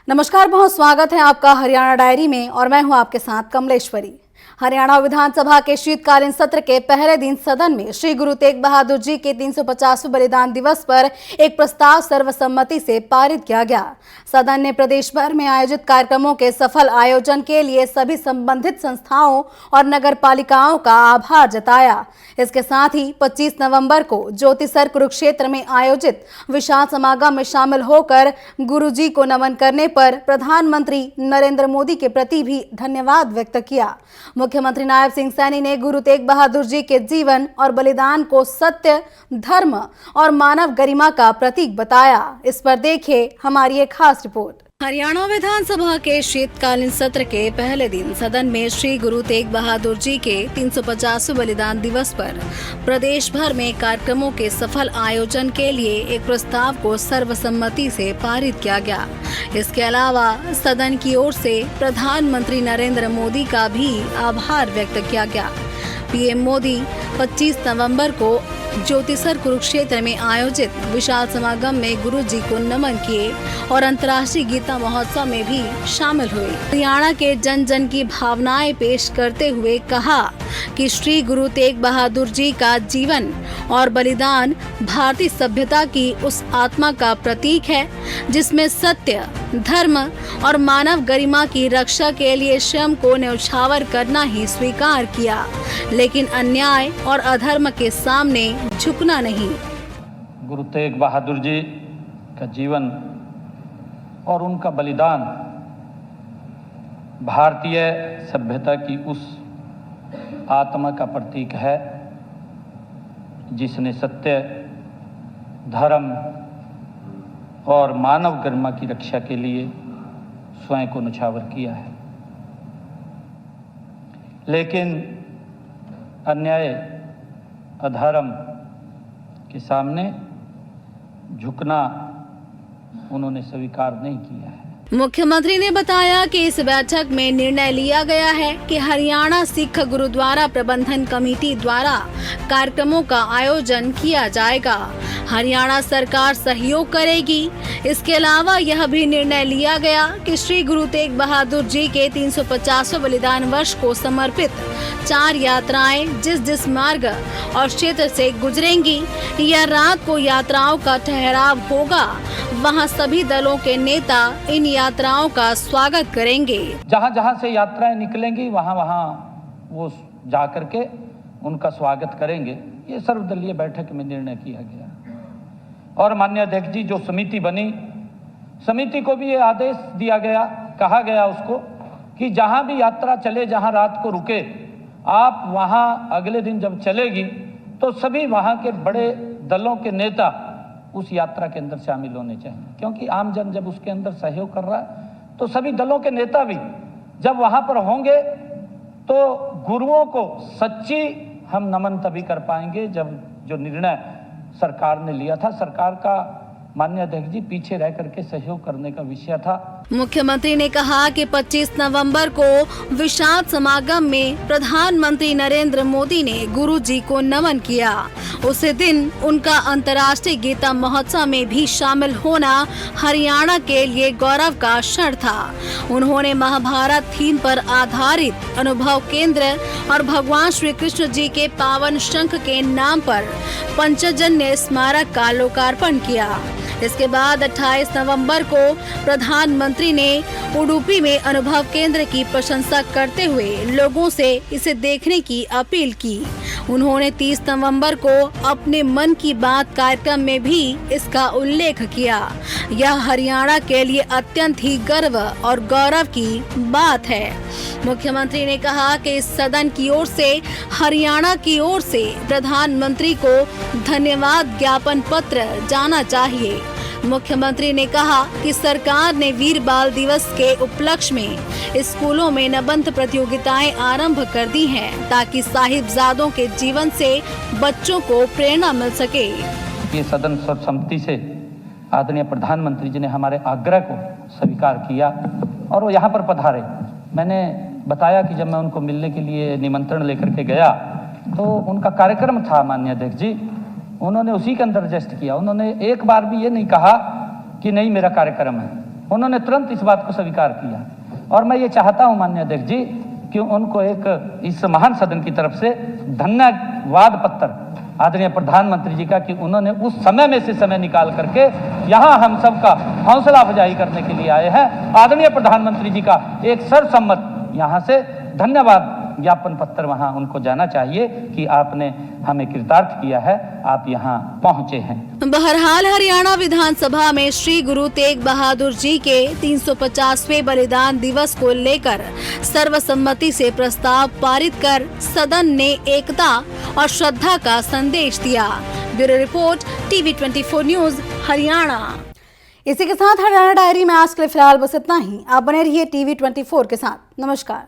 नमस्कार, बहुत स्वागत है आपका हरियाणा डायरी में और मैं हूं आपके साथ कमलेश्वरी। हरियाणा विधानसभा के शीतकालीन सत्र के पहले दिन सदन में श्री गुरु तेग बहादुर जी के 350वें बलिदान दिवस पर एक प्रस्ताव सर्वसम्मति से पारित किया गया। सदन ने प्रदेश भर में आयोजित कार्यक्रमों के सफल आयोजन के लिए सभी संबंधित संस्थाओं और नगर पालिकाओं का आभार जताया। इसके साथ ही 25 नवंबर को ज्योतिसर कुरुक्षेत्र में आयोजित विशाल समागम में शामिल होकर गुरु जी को नमन करने पर प्रधानमंत्री नरेंद्र मोदी के प्रति भी धन्यवाद व्यक्त किया। मुख्यमंत्री नायब सिंह सैनी ने गुरु तेग बहादुर जी के जीवन और बलिदान को सत्य, धर्म और मानव गरिमा का प्रतीक बताया। इस पर देखिए हमारी एक खास रिपोर्ट। हरियाणा विधानसभा के शीतकालीन सत्र के पहले दिन सदन में श्री गुरु तेग बहादुर जी के 350वें बलिदान दिवस पर प्रदेश भर में कार्यक्रमों के सफल आयोजन के लिए एक प्रस्ताव को सर्वसम्मति से पारित किया गया। इसके अलावा सदन की ओर से प्रधानमंत्री नरेंद्र मोदी का भी आभार व्यक्त किया गया। पीएम मोदी 25 नवंबर को ज्योतिसर कुरुक्षेत्र में आयोजित विशाल समागम में गुरु जी को नमन किए और अंतर्राष्ट्रीय गीता महोत्सव में भी शामिल हुए। हरियाणा के जन जन की भावनाएं पेश करते हुए कहा कि श्री गुरु तेग बहादुर जी का जीवन और बलिदान भारतीय सभ्यता की उस आत्मा का प्रतीक है जिसमें सत्य, धर्म और मानव गरिमा की रक्षा के लिए स्वयं को न्यौछावर करना ही स्वीकार किया, लेकिन अन्याय और अधर्म के सामने झुकना नहीं। गुरु तेग बहादुर जी का जीवन और उनका बलिदान भारतीय सभ्यता की उस आत्मा का प्रतीक है जिसने सत्य, धर्म और मानव गरिमा की रक्षा के लिए स्वयं को न्यौछावर किया है, लेकिन अन्याय, अधर्म के सामने झुकना उन्होंने स्वीकार नहीं किया है। मुख्यमंत्री ने बताया कि इस बैठक में निर्णय लिया गया है कि हरियाणा सिख गुरुद्वारा प्रबंधन कमेटी द्वारा कार्यक्रमों का आयोजन किया जाएगा। हरियाणा सरकार सहयोग करेगी। इसके अलावा यह भी निर्णय लिया गया कि श्री गुरु तेग बहादुर जी के 350वें बलिदान वर्ष को समर्पित 4 यात्राएं जिस मार्ग और क्षेत्र से गुजरेंगी या रात को यात्राओं का ठहराव होगा, वहां सभी दलों के नेता इन यात्राओं का स्वागत करेंगे। जहां जहां से यात्राएं निकलेंगी वहां वहां वो जा करके उनका स्वागत करेंगे। ये सर्वदलीय बैठक में निर्णय किया गया और माननीय अध्यक्ष जी जो समिति बनी, समिति को भी ये आदेश दिया गया, कहा गया उसको कि जहां भी यात्रा चले, जहां रात को रुके, आप वहां अगले दिन जब चलेगी तो सभी वहां के बड़े दलों के नेता उस यात्रा के अंदर शामिल होने चाहिए, क्योंकि आम जन जब उसके अंदर सहयोग कर रहा है तो सभी दलों के नेता भी जब वहां पर होंगे तो गुरुओं को सच्ची हम नमन तभी कर पाएंगे जब जो निर्णय सरकार ने लिया था, सरकार का माननीय अध्यक्ष जी पीछे रह करके सहयोग करने का विषय था। मुख्यमंत्री ने कहा कि 25 नवंबर को विशाल समागम में प्रधानमंत्री नरेंद्र मोदी ने गुरु जी को नमन किया। उसी दिन उनका अंतर्राष्ट्रीय गीता महोत्सव में भी शामिल होना हरियाणा के लिए गौरव का क्षण था। उन्होंने महाभारत थीम पर आधारित अनुभव केंद्र और भगवान श्री कृष्ण जी के पावन शंख के नाम पर पंचजन्य स्मारक का लोकार्पण किया। इसके बाद 28 नवंबर को प्रधानमंत्री ने उडुपी में अनुभव केंद्र की प्रशंसा करते हुए लोगों से इसे देखने की अपील की। उन्होंने 30 नवंबर को अपने मन की बात कार्यक्रम में भी इसका उल्लेख किया। यह हरियाणा के लिए अत्यंत ही गर्व और गौरव की बात है। मुख्यमंत्री ने कहा कि इस सदन की ओर से हरियाणा की ओर से प्रधानमंत्री को धन्यवाद ज्ञापन पत्र जाना चाहिए। मुख्यमंत्री ने कहा कि सरकार ने वीर बाल दिवस के उपलक्ष्य में स्कूलों में निबंध प्रतियोगिताएं आरंभ कर दी हैं ताकि साहिबजादों के जीवन से बच्चों को प्रेरणा मिल सके। ये सदन सर्वसम्मति से आदरणीय प्रधानमंत्री जी ने हमारे आग्रह को स्वीकार किया और वो यहाँ पर पधारे। मैंने बताया कि जब मैं उनको मिलने के लिए निमंत्रण लेकर के गया तो उनका कार्यक्रम था माननीय अध्यक्ष जी, उन्होंने उसी के अंदर एडजस्ट किया। उन्होंने एक बार भी ये नहीं कहा कि नहीं मेरा कार्यक्रम है, उन्होंने तुरंत इस बात को स्वीकार किया। और मैं ये चाहता हूँ माननीय अध्यक्ष जी कि उनको एक इस महान सदन की तरफ से धन्यवाद पत्र आदरणीय प्रधानमंत्री जी का, कि उन्होंने उस समय में से समय निकाल करके यहाँ हम सबका हौसला अफजाई करने के लिए आए हैं। आदरणीय प्रधानमंत्री जी का एक सर्वसम्मत यहाँ से धन्यवाद ज्ञापन पत्र वहाँ उनको जाना चाहिए कि आपने हमें कृतार्थ किया है, आप यहाँ पहुँचे हैं। बहरहाल हरियाणा विधानसभा में श्री गुरु तेग बहादुर जी के 350वें बलिदान दिवस को लेकर सर्वसम्मति से प्रस्ताव पारित कर सदन ने एकता और श्रद्धा का संदेश दिया। Bureau report TV24 news Haryana. इसी के साथ हरियाणा डायरी में आज के लिए फिलहाल बस इतना ही। आप बने रहिए TV24 के साथ। नमस्कार।